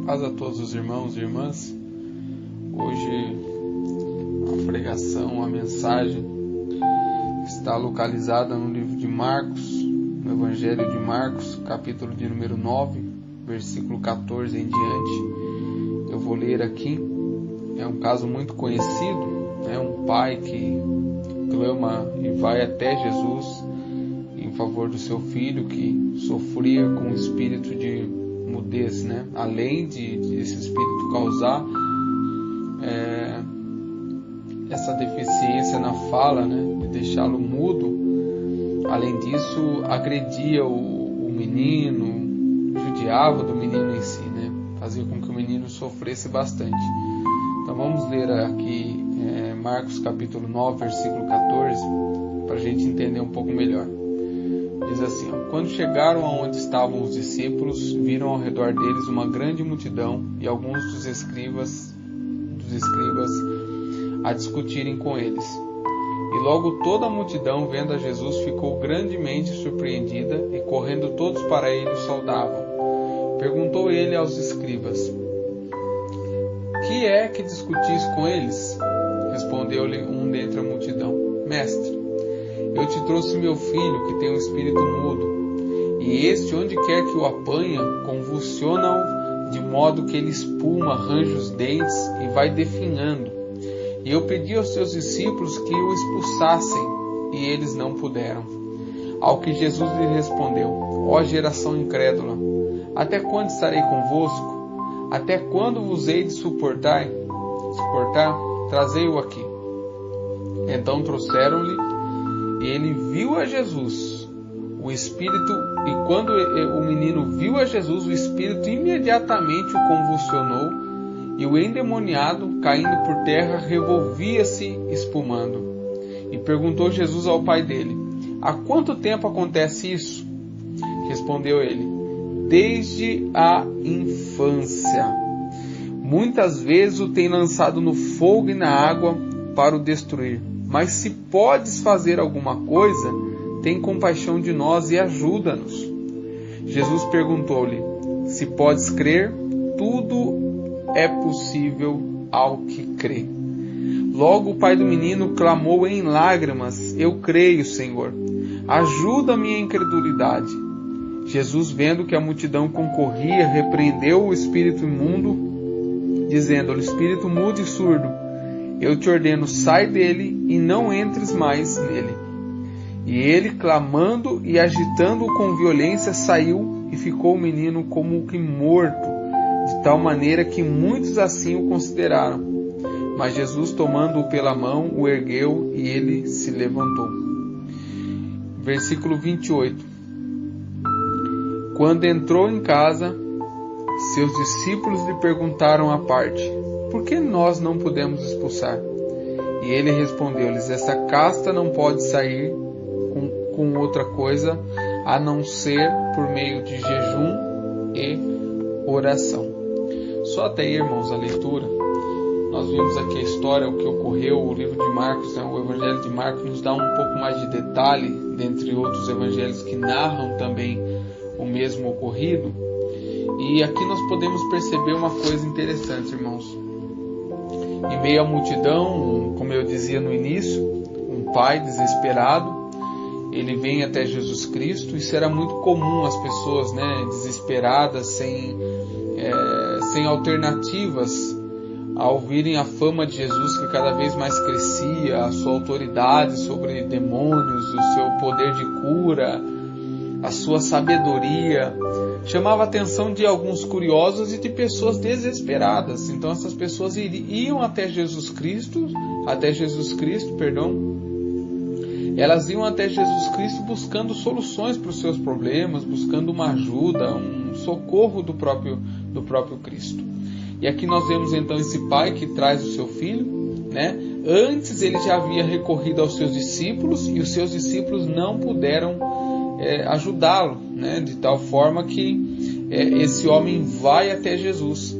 Paz a todos os irmãos e irmãs. Hoje a pregação, a mensagem está localizada no livro de Marcos, no Evangelho de Marcos, capítulo de número 9, versículo 14 em diante. Eu vou ler aqui. É um caso muito conhecido, né? Um pai que clama e vai até Jesus em favor do seu filho que sofria com o espírito de mudez, né? Além de esse espírito causar essa deficiência na fala, né? De deixá-lo mudo, além disso agredia o menino, judiava do menino em si, né? Fazia com que o menino sofresse bastante. Então vamos ler aqui Marcos capítulo 9, versículo 14, para a gente entender um pouco melhor. Diz assim: quando chegaram aonde estavam os discípulos, viram ao redor deles uma grande multidão e alguns dos escribas a discutirem com eles. E logo toda a multidão, vendo a Jesus, ficou grandemente surpreendida e correndo todos para ele o saudavam. Perguntou ele aos escribas: que é que discutis com eles? Respondeu-lhe um dentre a multidão: Mestre, eu te trouxe meu filho, que tem um espírito mudo, e este, onde quer que o apanha, convulsiona-o, de modo que ele espuma, arranja os dentes e vai definhando. E eu pedi aos seus discípulos que o expulsassem, e eles não puderam. Ao que Jesus lhe respondeu: ó geração incrédula, até quando estarei convosco? Até quando vos hei de suportar? Trazei-o aqui. Então trouxeram-lhe, e ele viu a Jesus. E quando o menino viu a Jesus, o espírito imediatamente o convulsionou, e o endemoniado, caindo por terra, revolvia-se espumando. E perguntou Jesus ao pai dele: há quanto tempo acontece isso? Respondeu ele: desde a infância. Muitas vezes o tem lançado no fogo e na água para o destruir. Mas se podes fazer alguma coisa, tem compaixão de nós e ajuda-nos. Jesus perguntou-lhe: se podes crer, tudo é possível ao que crê. Logo o pai do menino clamou em lágrimas: eu creio, Senhor, ajuda a minha incredulidade. Jesus, vendo que a multidão concorria, repreendeu o espírito imundo, dizendo-lhe: espírito mudo e surdo, eu te ordeno, sai dele e não entres mais nele. E ele, clamando e agitando-o com violência, saiu, e ficou o menino como que morto, de tal maneira que muitos assim o consideraram. Mas Jesus, tomando-o pela mão, o ergueu, e ele se levantou. Versículo 28. Quando entrou em casa, seus discípulos lhe perguntaram à parte: por que nós não podemos expulsar? E ele respondeu-lhes: essa casta não pode sair com outra coisa, a não ser por meio de jejum e oração. Só até aí, irmãos, a leitura. Nós vimos aqui a história, o que ocorreu, o livro de Marcos, né? O Evangelho de Marcos nos dá um pouco mais de detalhe, dentre outros evangelhos que narram também o mesmo ocorrido. E aqui nós podemos perceber uma coisa interessante, irmãos. Em meio à multidão, como eu dizia no início, um pai desesperado, ele vem até Jesus Cristo. Isso era muito comum, as pessoas, né, desesperadas, sem alternativas, ao ouvirem a fama de Jesus que cada vez mais crescia, a sua autoridade sobre demônios, o seu poder de cura, a sua sabedoria, chamava a atenção de alguns curiosos e de pessoas desesperadas. Então essas pessoas iam até Jesus Cristo, elas iam até Jesus Cristo buscando soluções para os seus problemas, buscando uma ajuda, um socorro do próprio Cristo. E aqui nós vemos então esse pai que traz o seu filho, né? Antes ele já havia recorrido aos seus discípulos, e os seus discípulos não puderam ajudá-lo, né? De tal forma que esse homem vai até Jesus.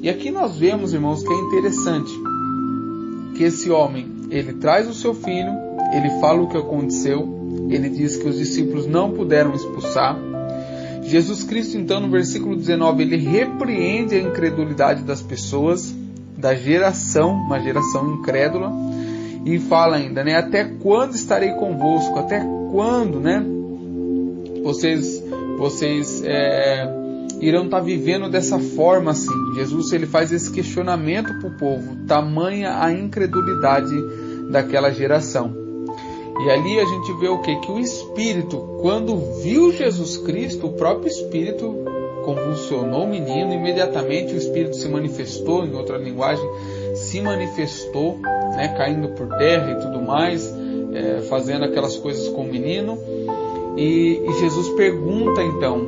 E aqui nós vemos, irmãos, que é interessante que esse homem, ele traz o seu filho, ele fala o que aconteceu, ele diz que os discípulos não puderam expulsar. Jesus Cristo, então, no versículo 19, ele repreende a incredulidade das pessoas, da geração, uma geração incrédula, e fala ainda, né? Até quando estarei convosco? Até quando, né? Vocês irão estar vivendo dessa forma assim? Jesus, ele faz esse questionamento para o povo, tamanha a incredulidade daquela geração. E ali a gente vê o quê? Que o Espírito, quando viu Jesus Cristo, o próprio Espírito convulsionou o menino, imediatamente o Espírito se manifestou, em outra linguagem, se manifestou, né, caindo por terra e tudo mais, fazendo aquelas coisas com o menino. E Jesus pergunta então,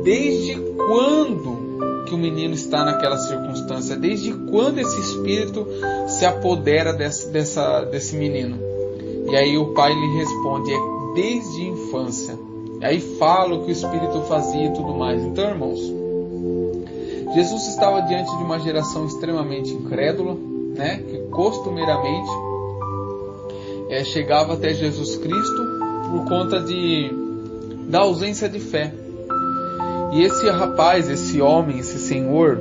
desde quando que o menino está naquela circunstância? Desde quando esse Espírito se apodera desse menino? E aí o pai lhe responde, desde a infância. E aí fala o que o Espírito fazia e tudo mais. Então, irmãos, Jesus estava diante de uma geração extremamente incrédula, né, que costumeiramente chegava até Jesus Cristo por conta da ausência de fé. E esse rapaz, esse homem, esse senhor,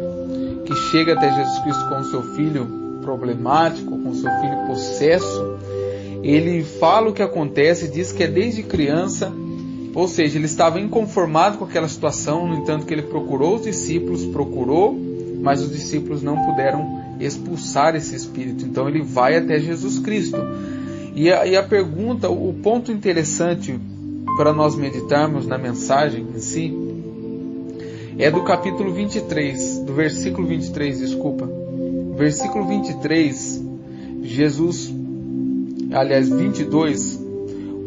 que chega até Jesus Cristo com o seu filho problemático, com o seu filho possesso, ele fala o que acontece, diz que é desde criança, ou seja, ele estava inconformado com aquela situação, no entanto que ele procurou os discípulos, mas os discípulos não puderam expulsar esse espírito, então ele vai até Jesus Cristo. E a pergunta, o ponto interessante para nós meditarmos na mensagem em si, é do capítulo 23, do versículo 23, versículo 23, 22,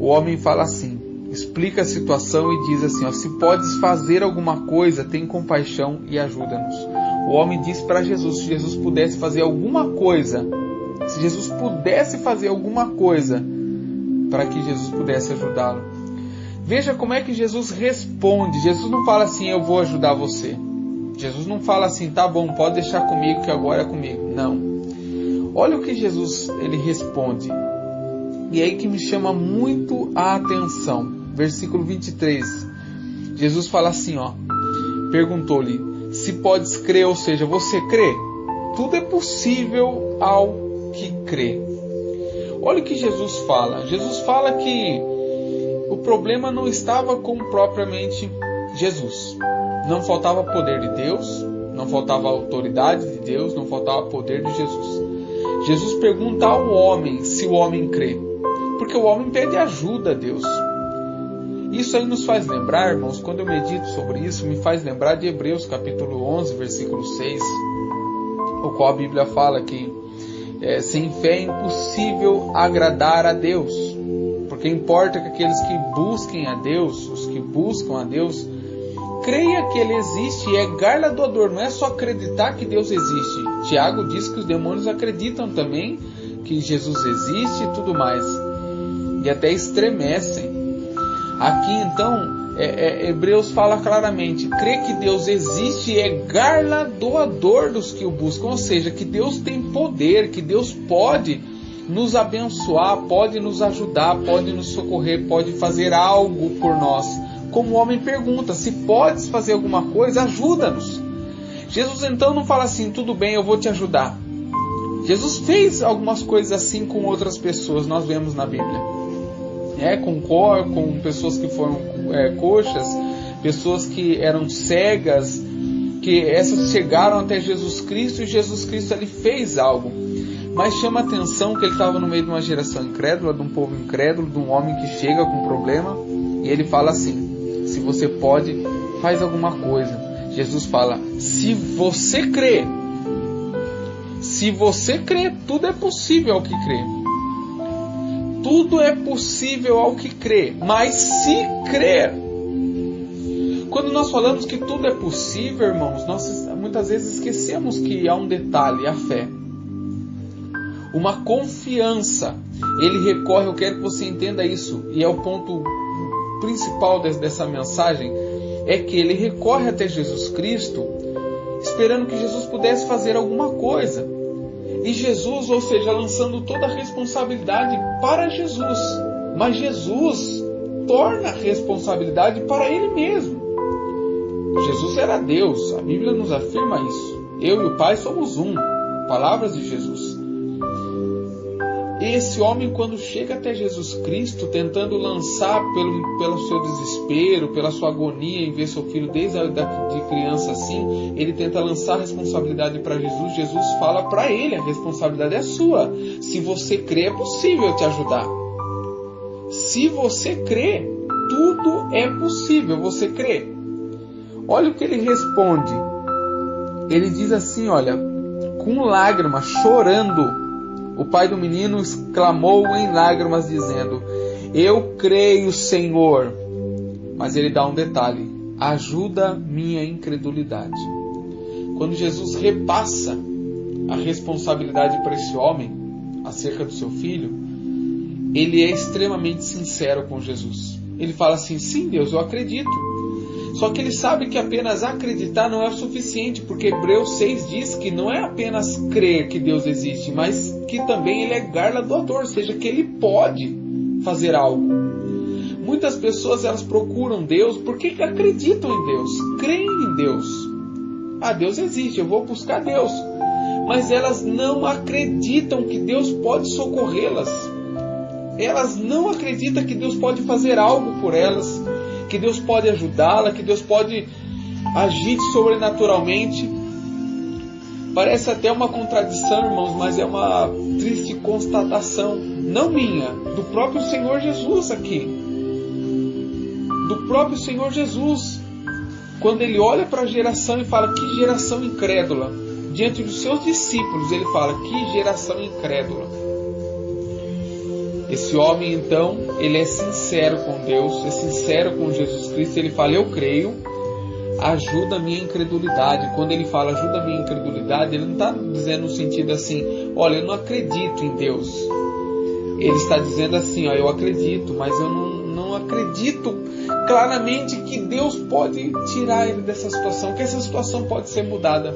o homem fala assim, explica a situação e diz assim, se podes fazer alguma coisa, tem compaixão e ajuda-nos. O homem diz para Jesus, se Jesus pudesse fazer alguma coisa, para que Jesus pudesse ajudá-lo. Veja como é que Jesus responde. Jesus não fala assim, eu vou ajudar você. Jesus não fala assim, tá bom, pode deixar comigo que agora é comigo. Não. Olha o que Jesus ele responde. E aí que me chama muito a atenção. Versículo 23. Jesus fala assim, perguntou-lhe, se podes crer, ou seja, você crê? Tudo é possível ao que crê. Olha o que Jesus fala. Jesus fala que o problema não estava com propriamente Jesus. Não faltava poder de Deus, não faltava autoridade de Deus, não faltava poder de Jesus. Jesus pergunta ao homem se o homem crê. Porque o homem pede ajuda a Deus. Isso aí nos faz lembrar, irmãos, quando eu medito sobre isso, me faz lembrar de Hebreus capítulo 11, versículo 6, o qual a Bíblia fala que sem fé é impossível agradar a Deus. Porque importa que aqueles que busquem a Deus, os que buscam a Deus, creia que Ele existe e é galardoador, não é só acreditar que Deus existe. Tiago diz que os demônios acreditam também que Jesus existe e tudo mais. E até estremecem. Aqui então, Hebreus fala claramente, crê que Deus existe e é galardoador dos que o buscam, ou seja, que Deus tem poder, que Deus pode nos abençoar, pode nos ajudar, pode nos socorrer, pode fazer algo por nós. Como o homem pergunta, se podes fazer alguma coisa, ajuda-nos. Jesus então não fala assim, tudo bem, eu vou te ajudar. Jesus fez algumas coisas assim com outras pessoas, nós vemos na Bíblia. Com pessoas que foram coxas, pessoas que eram cegas, que essas chegaram até Jesus Cristo e Jesus Cristo ali fez algo. Mas chama a atenção que ele estava no meio de uma geração incrédula, de um povo incrédulo, de um homem que chega com um problema e ele fala assim, se você pode, faz alguma coisa. Jesus fala, se você crê, tudo é possível ao que crê. Tudo é possível ao que crê, mas se crer. Quando nós falamos que tudo é possível, irmãos, nós muitas vezes esquecemos que há um detalhe, a fé. Uma confiança. Ele recorre, eu quero que você entenda isso, e é o ponto principal dessa mensagem, é que ele recorre até Jesus Cristo, esperando que Jesus pudesse fazer alguma coisa. E Jesus, ou seja, lançando toda a responsabilidade para Jesus. Mas Jesus torna a responsabilidade para Ele mesmo. Jesus era Deus, a Bíblia nos afirma isso. Eu e o Pai somos um. Palavras de Jesus. Esse homem, quando chega até Jesus Cristo, tentando lançar pelo seu desespero, pela sua agonia em ver seu filho desde de criança assim, ele tenta lançar a responsabilidade para Jesus. Jesus fala para ele, a responsabilidade é sua. Se você crê, é possível eu te ajudar. Se você crê, tudo é possível. Você crê? Olha o que ele responde. Ele diz assim, olha, com lágrimas, chorando, o pai do menino exclamou em lágrimas, dizendo: eu creio, Senhor. Mas ele dá um detalhe: ajuda minha incredulidade. Quando Jesus repassa a responsabilidade para esse homem, acerca do seu filho, ele é extremamente sincero com Jesus. Ele fala assim: sim, Deus, eu acredito. Só que ele sabe que apenas acreditar não é o suficiente, porque Hebreus 6 diz que não é apenas crer que Deus existe, mas que também ele é galardoador, ou seja, que ele pode fazer algo. Muitas pessoas, elas procuram Deus porque acreditam em Deus, creem em Deus. Ah, Deus existe, eu vou buscar Deus. Mas elas não acreditam que Deus pode socorrê-las. Elas não acreditam que Deus pode fazer algo por elas, que Deus pode ajudá-la, que Deus pode agir sobrenaturalmente. Parece até uma contradição, irmãos, mas é uma triste constatação, não minha, do próprio Senhor Jesus aqui. Do próprio Senhor Jesus. Quando ele olha para a geração e fala: que geração incrédula. Diante dos seus discípulos, ele fala: que geração incrédula. Esse homem, então, ele é sincero com Deus, é sincero com Jesus Cristo. Ele fala: eu creio, ajuda a minha incredulidade. Quando ele fala ajuda a minha incredulidade, ele não está dizendo no sentido assim: olha, eu não acredito em Deus. Ele está dizendo assim: ó, eu acredito, mas eu não acredito claramente que Deus pode tirar ele dessa situação, que essa situação pode ser mudada.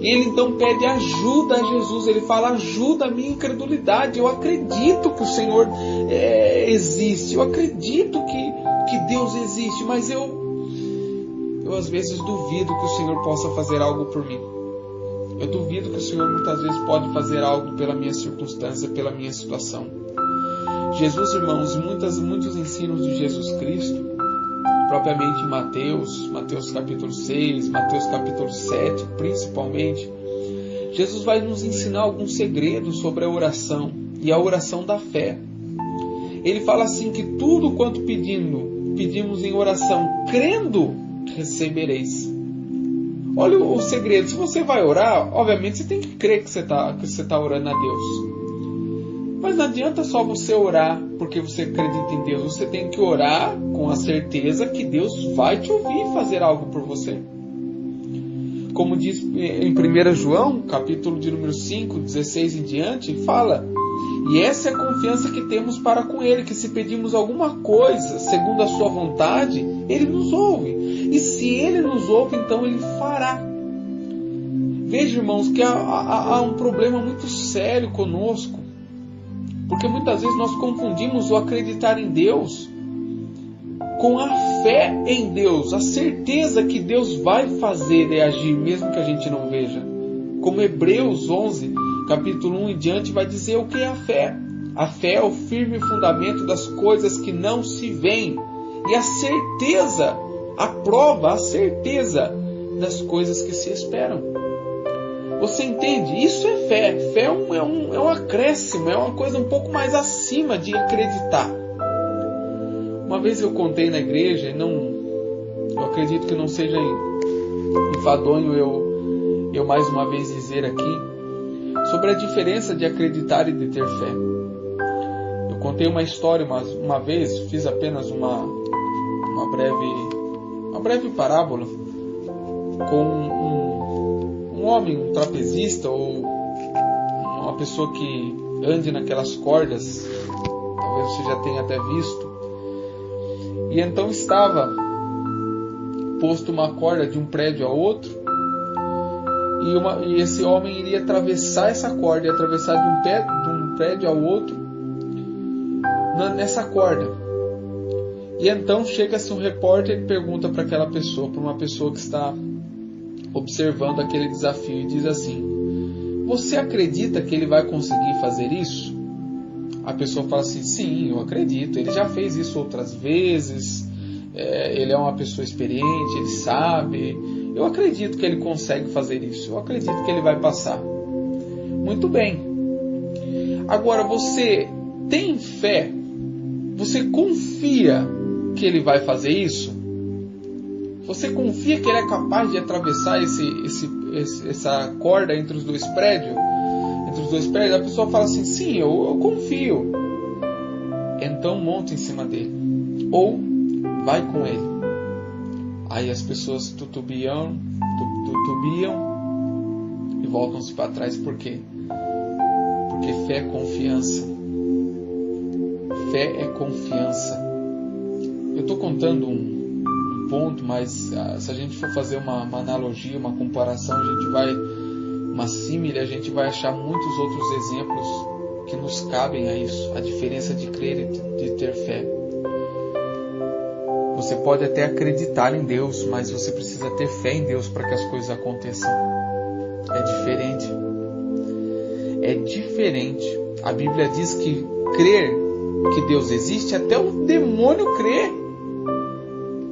E ele então pede ajuda a Jesus. Ele fala: ajuda a minha incredulidade. Eu acredito que o Senhor existe. Eu acredito que Deus existe. Mas eu às vezes duvido que o Senhor possa fazer algo por mim. Eu duvido que o Senhor muitas vezes pode fazer algo pela minha circunstância, pela minha situação. Jesus, irmãos, muitos ensinos de Jesus Cristo, propriamente em Mateus capítulo 6, Mateus capítulo 7, principalmente, Jesus vai nos ensinar alguns segredos sobre a oração e a oração da fé. Ele fala assim que tudo quanto pedimos em oração, crendo, recebereis. Olha o segredo: se você vai orar, obviamente você tem que crer que você está orando a Deus. Mas não adianta só você orar porque você acredita em Deus. Você tem que orar com a certeza que Deus vai te ouvir e fazer algo por você. Como diz em 1 João, capítulo de número 5, 16 em diante, fala: e essa é a confiança que temos para com Ele, que se pedimos alguma coisa segundo a sua vontade, Ele nos ouve. E se Ele nos ouve, então Ele fará. Veja, irmãos, que há um problema muito sério conosco. Porque muitas vezes nós confundimos o acreditar em Deus com a fé em Deus, a certeza que Deus vai fazer e agir, mesmo que a gente não veja. Como Hebreus 11, capítulo 1 em diante, vai dizer o que é a fé. A fé é o firme fundamento das coisas que não se veem, e a certeza, a prova, a certeza das coisas que se esperam. Você entende? Isso é fé. Fé é um acréscimo, é uma coisa um pouco mais acima de acreditar. Uma vez eu contei na igreja, eu acredito que não seja enfadonho eu mais uma vez dizer aqui, sobre a diferença de acreditar e de ter fé. Eu contei uma história uma vez, fiz apenas uma breve parábola com um homem, um trapezista, ou uma pessoa que ande naquelas cordas, talvez você já tenha até visto. E então estava posto uma corda de um prédio a outro, e esse homem iria atravessar essa corda, ia atravessar de um prédio ao outro nessa corda. E então chega-se um repórter e pergunta para aquela pessoa, para uma pessoa que está observando aquele desafio, e diz assim: você acredita que ele vai conseguir fazer isso? A pessoa fala assim: sim, eu acredito, ele já fez isso outras vezes, ele é uma pessoa experiente, ele sabe, eu acredito que ele consegue fazer isso, eu acredito que ele vai passar. Muito bem. Agora, você tem fé? Você confia que ele vai fazer isso? Você confia que ele é capaz de atravessar essa corda entre os dois prédios? A pessoa fala assim: sim, eu confio. Então monta em cima dele, ou vai com ele. Aí as pessoas tutubiam e voltam-se para trás. Por quê? Porque fé é confiança. Fé é confiança. Eu estou contando um ponto, mas se a gente for fazer uma analogia, uma comparação, uma símile, a gente vai achar muitos outros exemplos que nos cabem a isso. A diferença de crer e de ter fé. Você pode até acreditar em Deus, mas você precisa ter fé em Deus para que as coisas aconteçam. É diferente. É diferente. A Bíblia diz que crer que Deus existe, até o demônio crê.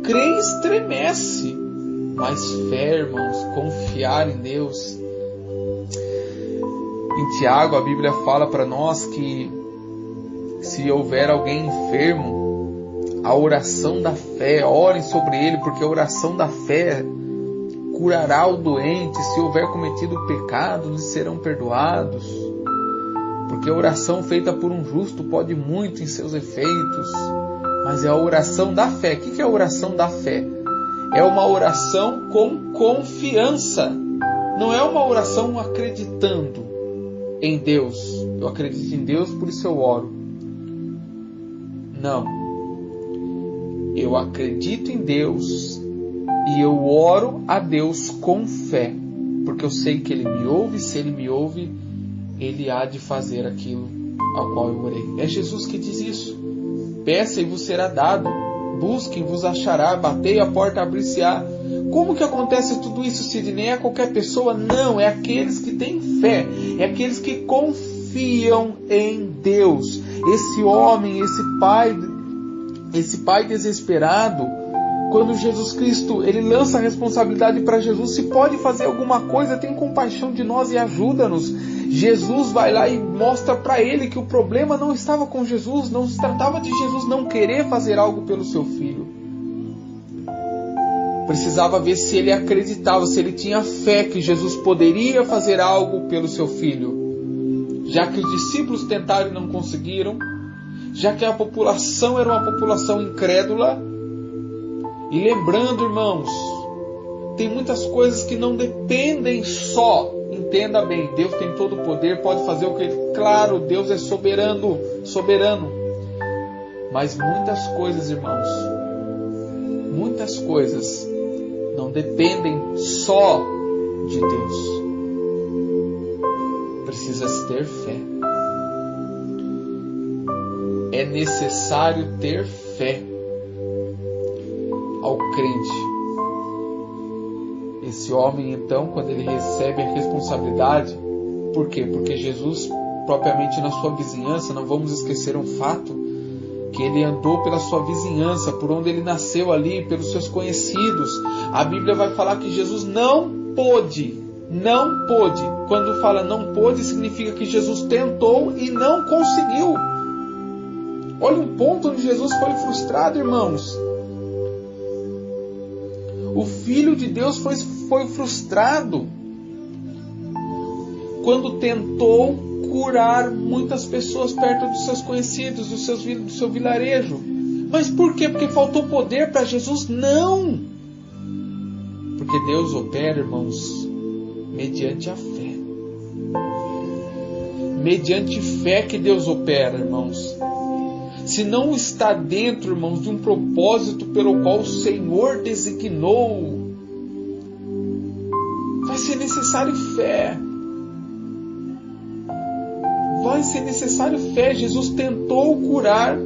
Crê e estremece. Mas fé, irmãos, confiar em Deus. Em Tiago, a Bíblia fala para nós que se houver alguém enfermo, a oração da fé, orem sobre ele, porque a oração da fé curará o doente. Se houver cometido pecado, lhes serão perdoados. Porque a oração feita por um justo pode muito em seus efeitos. Mas é a oração da fé. O que é a oração da fé? É uma oração com confiança. Não é uma oração acreditando em Deus. Eu acredito em Deus, por isso eu oro. Não. Eu acredito em Deus e eu oro a Deus com fé. Porque eu sei que Ele me ouve. Se Ele me ouve, Ele há de fazer aquilo ao qual eu orei. É Jesus que diz isso. Peça e vos será dado. Busquem, vos achará. Batei, a porta abrir-se-á. Como que acontece tudo isso, Sidney? É qualquer pessoa? Não, é aqueles que têm fé. É aqueles que confiam em Deus. Esse homem, esse pai desesperado, quando Jesus Cristo, ele lança a responsabilidade para Jesus: se pode fazer alguma coisa, tem compaixão de nós e ajuda-nos. Jesus vai lá e mostra para ele que o problema não estava com Jesus, não se tratava de Jesus não querer fazer algo pelo seu filho. Precisava ver se ele acreditava, se ele tinha fé que Jesus poderia fazer algo pelo seu filho. Já que os discípulos tentaram e não conseguiram, já que a população era uma população incrédula. E lembrando, irmãos, tem muitas coisas que não dependem só. Entenda bem, Deus tem todo o poder, pode fazer o que Ele... Claro, Deus é soberano. Mas muitas coisas, irmãos, muitas coisas não dependem só de Deus. Precisa ter fé. É necessário ter fé ao crente. Esse homem, então, quando ele recebe a responsabilidade, por quê? Porque Jesus, propriamente na sua vizinhança, não vamos esquecer um fato, que ele andou pela sua vizinhança, por onde ele nasceu ali, pelos seus conhecidos. A Bíblia vai falar que Jesus não pôde. Quando fala não pôde, significa que Jesus tentou e não conseguiu. Olha um ponto onde Jesus foi frustrado, irmãos. O Filho de Deus foi frustrado quando tentou curar muitas pessoas perto dos seus conhecidos, do seu vilarejo. Mas por quê? Porque faltou poder para Jesus? Não! Porque Deus opera, irmãos, mediante a fé. Mediante fé que Deus opera, irmãos. Se não está dentro, irmãos, de um propósito pelo qual o Senhor designou, vai ser necessário fé. Vai ser necessário fé. Jesus tentou curar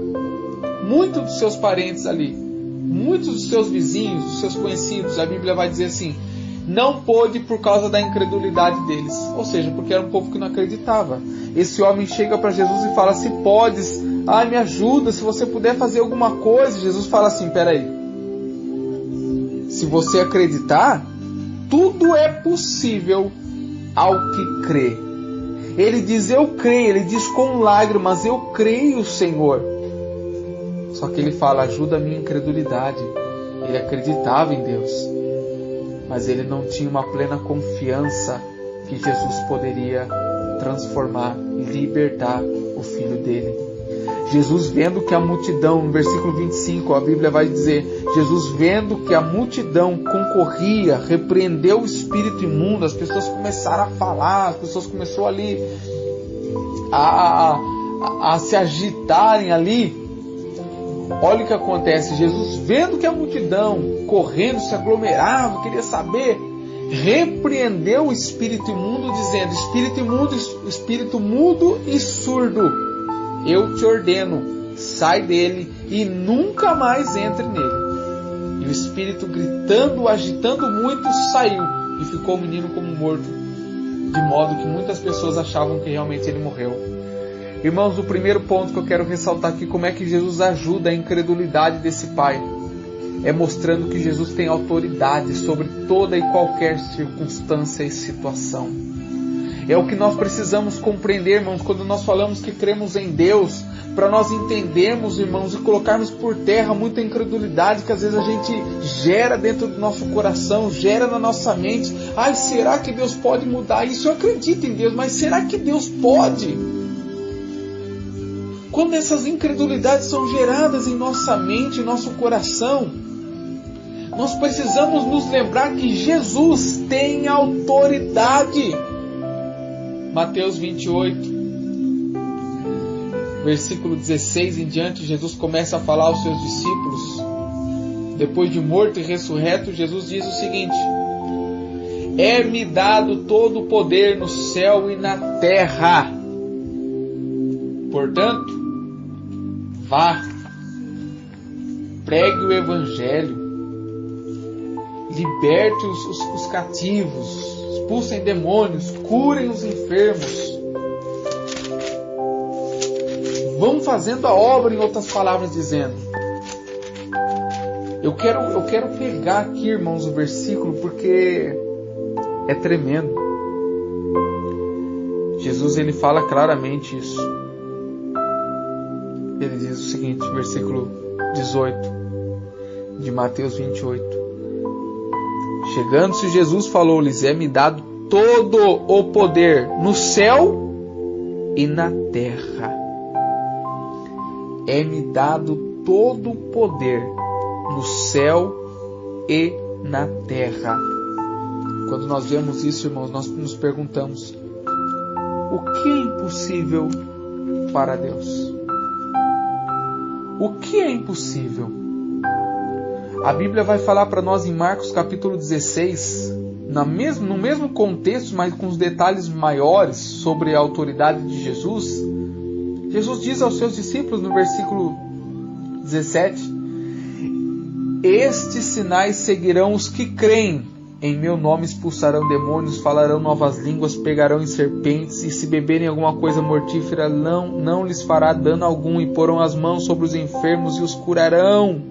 muitos dos seus parentes ali, muitos dos seus vizinhos, dos seus conhecidos, a Bíblia vai dizer assim, não pôde por causa da incredulidade deles. Ou seja, porque era um povo que não acreditava. Esse homem chega para Jesus e fala, se podes, me ajuda, se você puder fazer alguma coisa. Jesus fala assim, peraí, se você acreditar, tudo é possível ao que crê. Ele diz, eu creio, ele diz com lágrimas, eu creio, Senhor. Só que ele fala, ajuda a minha incredulidade. Ele acreditava em Deus, mas ele não tinha uma plena confiança que Jesus poderia transformar e libertar o filho dele. Jesus vendo que a multidão, no versículo 25, a Bíblia vai dizer, Jesus vendo que a multidão concorria, repreendeu o espírito imundo, as pessoas começaram a falar, as pessoas começaram ali a se agitarem ali. Olha o que acontece, Jesus vendo que a multidão correndo, se aglomerava, queria saber, repreendeu o espírito imundo, dizendo, espírito mudo e surdo, eu te ordeno, sai dele e nunca mais entre nele. E o espírito, gritando, agitando muito, saiu e ficou o menino como morto, de modo que muitas pessoas achavam que realmente ele morreu. Irmãos, o primeiro ponto que eu quero ressaltar aqui, como é que Jesus ajuda a incredulidade desse pai, é mostrando que Jesus tem autoridade sobre toda e qualquer circunstância e situação. É o que nós precisamos compreender, irmãos, quando nós falamos que cremos em Deus, para nós entendermos, irmãos, e colocarmos por terra muita incredulidade que às vezes a gente gera dentro do nosso coração, gera na nossa mente. Será que Deus pode mudar isso? Eu acredito em Deus, mas será que Deus pode? Quando essas incredulidades são geradas em nossa mente, em nosso coração, nós precisamos nos lembrar que Jesus tem autoridade. Mateus 28, versículo 16 em diante, Jesus começa a falar aos seus discípulos. Depois de morto e ressurreto, Jesus diz o seguinte, é-me dado todo o poder no céu e na terra. Portanto, vá, pregue o Evangelho, liberte os cativos, expulsem demônios, curem os enfermos. Vão fazendo a obra, em outras palavras dizendo. Eu quero pegar aqui, irmãos, o versículo, porque é tremendo. Jesus, ele fala claramente isso. Ele diz o seguinte, versículo 18 de Mateus 28. Chegando-se Jesus, falou-lhes, é-me dado todo o poder no céu e na terra. É-me dado todo o poder no céu e na terra. Quando nós vemos isso, irmãos, nós nos perguntamos, o que é impossível para Deus? O que é impossível? A Bíblia vai falar para nós em Marcos capítulo 16, no mesmo contexto, mas com os detalhes maiores sobre a autoridade de Jesus. Jesus diz aos seus discípulos no versículo 17, estes sinais seguirão os que creem. Em meu nome expulsarão demônios, falarão novas línguas, pegarão em serpentes, e se beberem alguma coisa mortífera, não lhes fará dano algum, e porão as mãos sobre os enfermos e os curarão.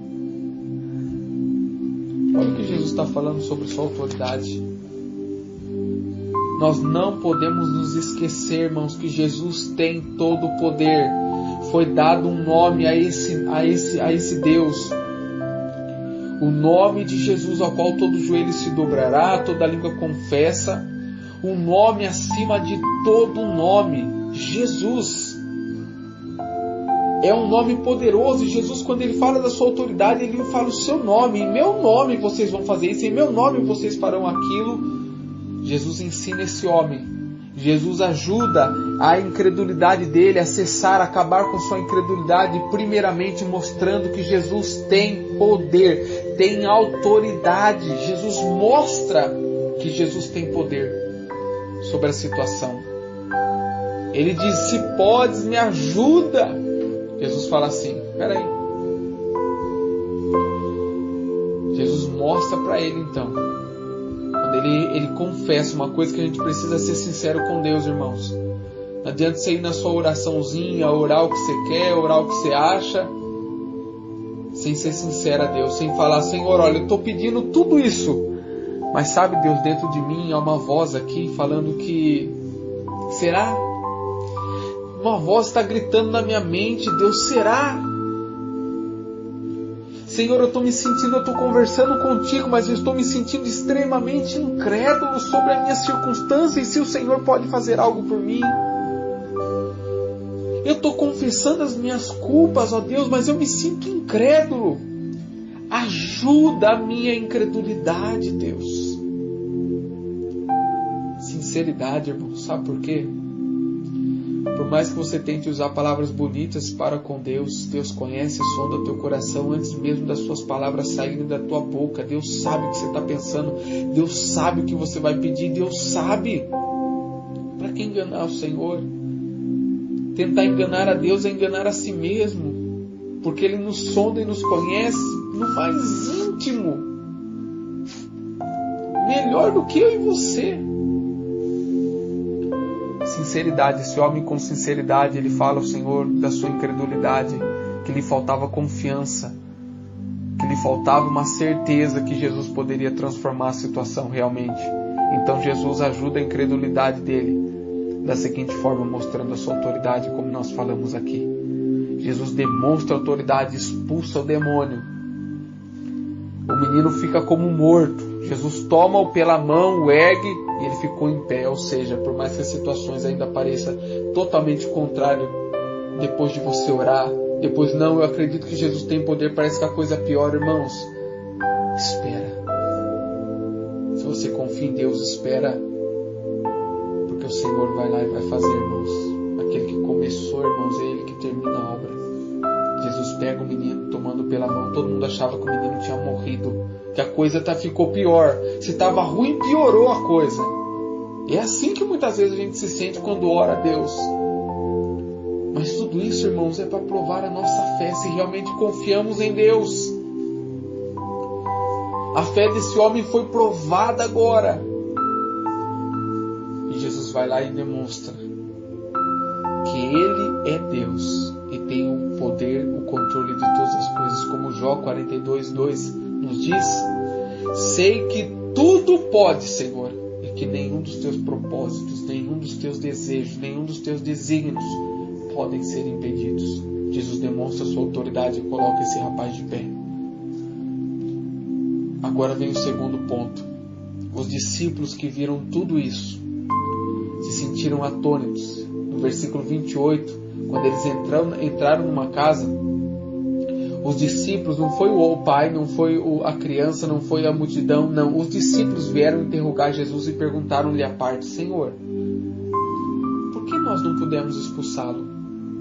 Olha o que Jesus está falando sobre sua autoridade. Nós não podemos nos esquecer, irmãos, que Jesus tem todo o poder. Foi dado um nome a esse Deus. O nome de Jesus, ao qual todo joelho se dobrará, toda língua confessa. Um nome acima de todo nome. Jesus. É um nome poderoso. E Jesus, quando ele fala da sua autoridade, ele fala o seu nome. Em meu nome vocês vão fazer isso. Em meu nome vocês farão aquilo. Jesus ensina esse homem. Jesus ajuda a incredulidade dele a cessar, a acabar com sua incredulidade, primeiramente mostrando que Jesus tem poder, tem autoridade. Jesus mostra que Jesus tem poder sobre a situação. Ele diz, se podes, me ajuda. Jesus fala assim, peraí, mostra para ele então. Quando ele confessa uma coisa que a gente precisa ser sincero com Deus, irmãos. Não adianta você ir na sua oraçãozinha, orar o que você quer, orar o que você acha, sem ser sincero a Deus, sem falar, Senhor, olha, eu estou pedindo tudo isso, mas sabe, Deus, dentro de mim há uma voz aqui falando que, será? Uma voz está gritando na minha mente, Deus, será? Senhor, eu estou me sentindo, eu estou conversando contigo, mas eu estou me sentindo extremamente incrédulo sobre as minhas circunstâncias e se o Senhor pode fazer algo por mim. Eu estou confessando as minhas culpas, ó Deus, mas eu me sinto incrédulo. Ajuda a minha incredulidade, Deus. Sinceridade, irmão, sabe por quê? Por mais que você tente usar palavras bonitas para com Deus, Deus conhece o som do teu coração antes mesmo das suas palavras saírem da tua boca. Deus sabe o que você está pensando. Deus sabe o que você vai pedir. Deus sabe. Para que enganar o Senhor? Tentar enganar a Deus é enganar a si mesmo. Porque Ele nos sonda e nos conhece no mais íntimo. Melhor do que eu e você. Sinceridade, esse homem com sinceridade, ele fala ao Senhor da sua incredulidade, que lhe faltava confiança, que lhe faltava uma certeza que Jesus poderia transformar a situação realmente. Então Jesus ajuda a incredulidade dele da seguinte forma, mostrando a sua autoridade, como nós falamos aqui. Jesus demonstra autoridade, expulsa o demônio. O menino fica como morto. Jesus toma-o pela mão, o ergue e ele ficou em pé. Ou seja, por mais que as situações ainda pareçam totalmente contrárias, depois de você orar, depois não, eu acredito que Jesus tem poder, parece que a coisa piora, irmãos. Espera. Se você confia em Deus, espera. Porque o Senhor vai lá e vai fazer, irmãos. Aquele que começou, irmãos, é Ele que termina a obra. Jesus pega o menino tomando pela mão. Todo mundo achava que o menino tinha morrido, que a coisa ficou pior. Se estava ruim, piorou a coisa. É assim que muitas vezes a gente se sente quando ora a Deus. Mas tudo isso, irmãos, é para provar a nossa fé, se realmente confiamos em Deus. A fé desse homem foi provada agora. E Jesus vai lá e demonstra que Ele é Deus e tem o poder, o controle de todas as coisas, como Jó 42:2 nos diz. Sei que tudo pode, Senhor, e que nenhum dos teus propósitos, nenhum dos teus desejos, nenhum dos teus desígnios podem ser impedidos. Jesus demonstra sua autoridade e coloca esse rapaz de pé. Agora vem o segundo ponto. Os discípulos que viram tudo isso se sentiram atônitos. No versículo 28, quando eles entraram numa casa, os discípulos, não foi o pai, não foi a criança, não foi a multidão, não. Os discípulos vieram interrogar Jesus e perguntaram-lhe à parte: Senhor, por que nós não pudemos expulsá-lo?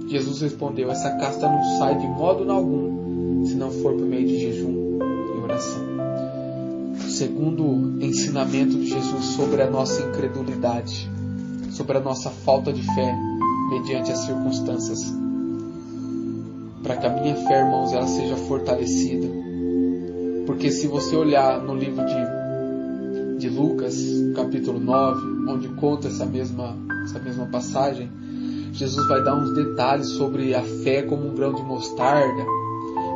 Jesus respondeu: essa casta não sai de modo algum, se não for por meio de jejum e oração. O segundo ensinamento de Jesus sobre a nossa incredulidade, sobre a nossa falta de fé mediante as circunstâncias. Para que a minha fé, irmãos, ela seja fortalecida. Porque se você olhar no livro de Lucas, capítulo 9, onde conta essa mesma passagem, Jesus vai dar uns detalhes sobre a fé como um grão de mostarda.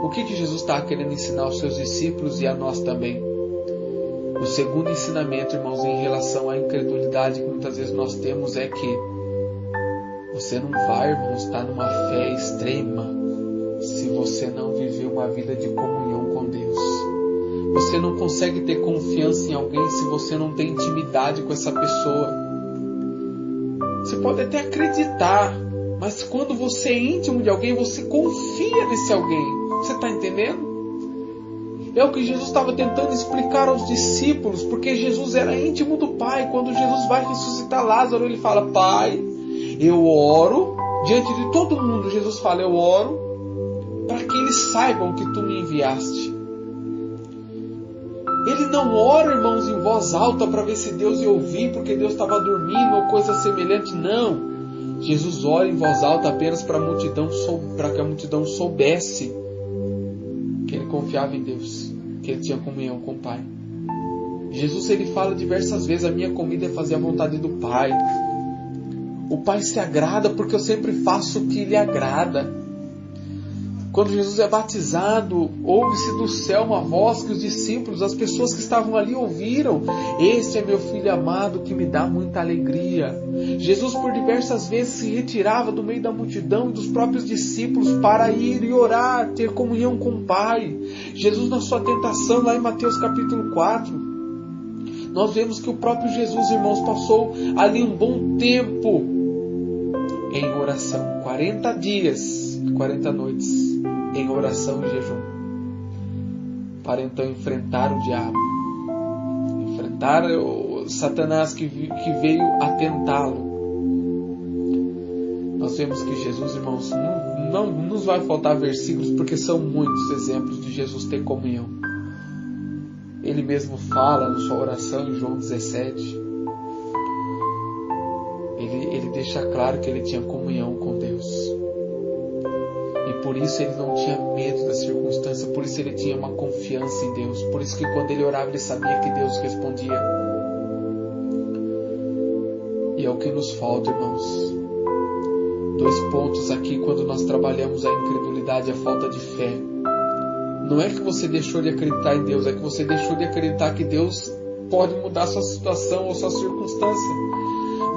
O que Jesus está querendo ensinar aos seus discípulos e a nós também? O segundo ensinamento, irmãos, em relação à incredulidade que muitas vezes nós temos é que você não vai, irmãos, estar numa fé extrema se você não viver uma vida de comunhão com Deus. Você não consegue ter confiança em alguém se você não tem intimidade com essa pessoa. Você pode até acreditar, mas quando você é íntimo de alguém, você confia nesse alguém. Você está entendendo? É o que Jesus estava tentando explicar aos discípulos, porque Jesus era íntimo do Pai. Quando Jesus vai ressuscitar Lázaro, ele fala: Pai, eu oro, diante de todo mundo, Jesus fala: eu oro para que eles saibam que tu me enviaste. Ele não ora, irmãos, em voz alta para ver se Deus ia ouvir, porque Deus estava dormindo ou coisa semelhante. Não. Jesus ora em voz alta apenas para que a multidão soubesse que ele confiava em Deus, que ele tinha comunhão com o Pai. Jesus ele fala diversas vezes: a minha comida é fazer a vontade do Pai. O Pai se agrada porque eu sempre faço o que lhe agrada. Quando Jesus é batizado, ouve-se do céu uma voz que os discípulos, as pessoas que estavam ali ouviram: este é meu filho amado que me dá muita alegria. Jesus por diversas vezes se retirava do meio da multidão e dos próprios discípulos para ir e orar, ter comunhão com o Pai. Jesus na sua tentação, lá em Mateus capítulo 4, nós vemos que o próprio Jesus, irmãos, passou ali um bom tempo em oração, 40 dias e 40 noites em oração e jejum, para então enfrentar o diabo, enfrentar o Satanás que veio a tentá-lo. Nós vemos que Jesus, irmãos, não nos vai faltar versículos, porque são muitos exemplos de Jesus ter comunhão. Ele mesmo fala na sua oração em João 17. Ele deixa claro que ele tinha comunhão com Deus. E por isso ele não tinha medo da circunstância, por isso ele tinha uma confiança em Deus. Por isso que quando ele orava, ele sabia que Deus respondia. E é o que nos falta, irmãos. 2 pontos aqui quando nós trabalhamos a incredulidade e a falta de fé. Não é que você deixou de acreditar em Deus, é que você deixou de acreditar que Deus pode mudar sua situação ou sua circunstância.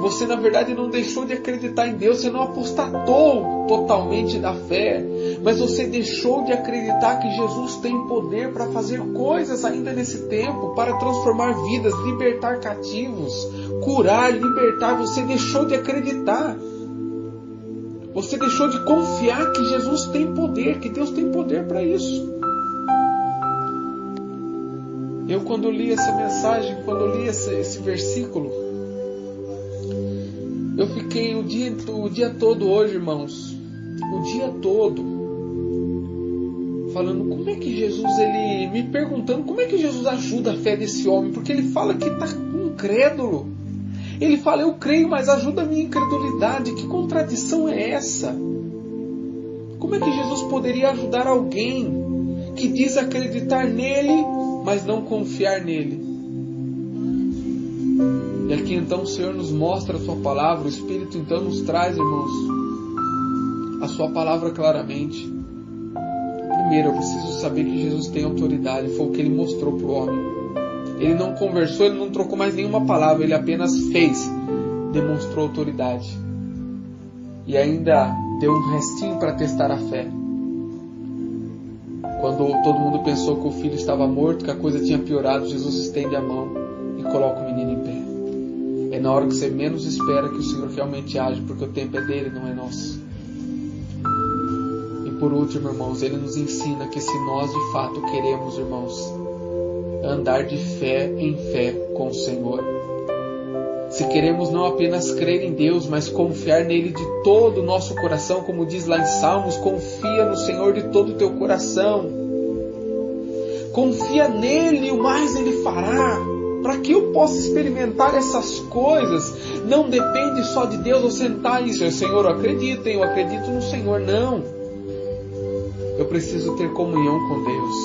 Você, na verdade, não deixou de acreditar em Deus, você não apostatou totalmente da fé, mas você deixou de acreditar que Jesus tem poder para fazer coisas ainda nesse tempo, para transformar vidas, libertar cativos, curar, libertar. Você deixou de acreditar. Você deixou de confiar que Jesus tem poder, que Deus tem poder para isso. Eu, quando li essa mensagem, quando li esse versículo, eu fiquei o dia todo hoje, irmãos, o dia todo, falando como é que Jesus, me perguntando como é que Jesus ajuda a fé desse homem, porque ele fala que está incrédulo. Ele fala: eu creio, mas ajuda a minha incredulidade. Que contradição é essa? Como é que Jesus poderia ajudar alguém que diz acreditar nele, mas não confiar nele? E aqui então o Senhor nos mostra a sua palavra, o Espírito então nos traz, irmãos, a sua palavra claramente. Primeiro, eu preciso saber que Jesus tem autoridade, foi o que ele mostrou para o homem. Ele não conversou, ele não trocou mais nenhuma palavra, ele apenas fez, demonstrou autoridade. E ainda deu um restinho para testar a fé. Quando todo mundo pensou que o filho estava morto, que a coisa tinha piorado, Jesus estende a mão e coloca o menino em pé. É na hora que você menos espera que o Senhor realmente age, porque o tempo é dele, não é nosso. E por último, irmãos, ele nos ensina que se nós de fato queremos, irmãos, andar de fé em fé com o Senhor, se queremos não apenas crer em Deus, mas confiar nele de todo o nosso coração, como diz lá em Salmos: confia no Senhor de todo o teu coração. Confia nele, o mais ele fará. Para que eu possa experimentar essas coisas, não depende só de Deus eu sentar e dizer: Senhor, eu acredito no Senhor. Não. Eu preciso ter comunhão com Deus.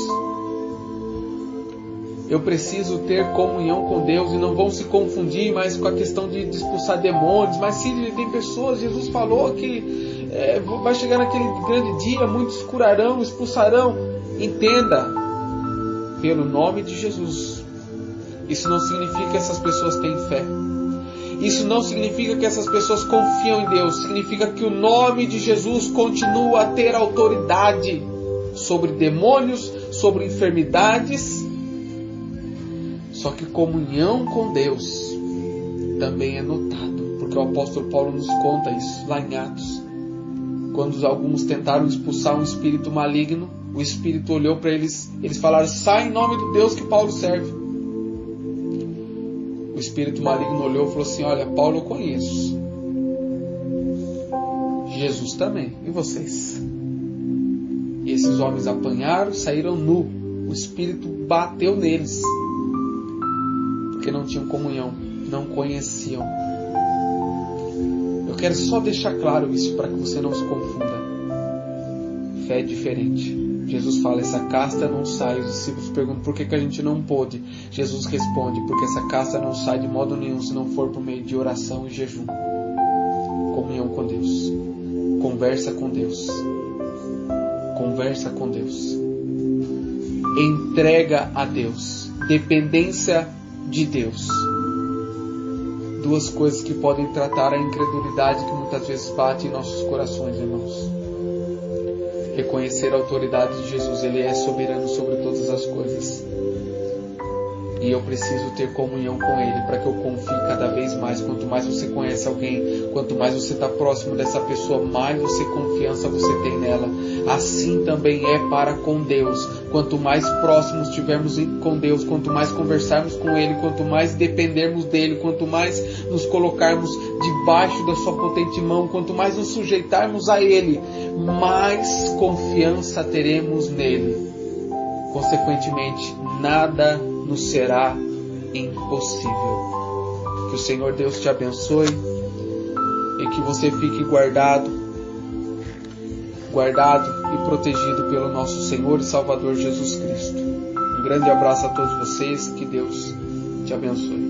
Eu preciso ter comunhão com Deus. E não vão se confundir mais com a questão de expulsar demônios. Mas sim, tem pessoas, Jesus falou que vai chegar naquele grande dia, muitos curarão, expulsarão. Entenda, pelo nome de Jesus. Isso não significa que essas pessoas têm fé. Isso não significa que essas pessoas confiam em Deus. Significa que o nome de Jesus continua a ter autoridade sobre demônios, sobre enfermidades. Só que comunhão com Deus também é notado, porque o apóstolo Paulo nos conta isso lá em Atos. Quando alguns tentaram expulsar um espírito maligno, o espírito olhou para eles, eles falaram: sai em nome do Deus que Paulo serve. O espírito maligno olhou e falou assim: olha, Paulo eu conheço, Jesus também, e vocês? E esses homens apanharam, saíram nu. O espírito bateu neles, porque não tinham comunhão, não conheciam. Eu quero só deixar claro isso para que você não se confunda. Fé é diferente. Jesus fala, essa casta não sai. Os discípulos perguntam por que a gente não pôde. Jesus responde, porque essa casta não sai de modo nenhum se não for por meio de oração e jejum. Comunhão com Deus. Conversa com Deus. Conversa com Deus. Entrega a Deus. Dependência de Deus. Duas coisas que podem tratar a incredulidade que muitas vezes bate em nossos corações, irmãos. Reconhecer a autoridade de Jesus. Ele é soberano sobre todas as coisas. E eu preciso ter comunhão com Ele para que eu confie cada vez mais. Quanto mais você conhece alguém, quanto mais você está próximo dessa pessoa, mais confiança você tem nela. Assim também é para com Deus. Quanto mais próximos estivermos com Deus, quanto mais conversarmos com Ele, quanto mais dependermos dEle, quanto mais nos colocarmos debaixo da sua potente mão, quanto mais nos sujeitarmos a Ele, mais confiança teremos nele. Consequentemente, nada nos será impossível. Que o Senhor Deus te abençoe e que você fique guardado e protegido pelo nosso Senhor e Salvador Jesus Cristo. Um grande abraço a todos vocês, que Deus te abençoe.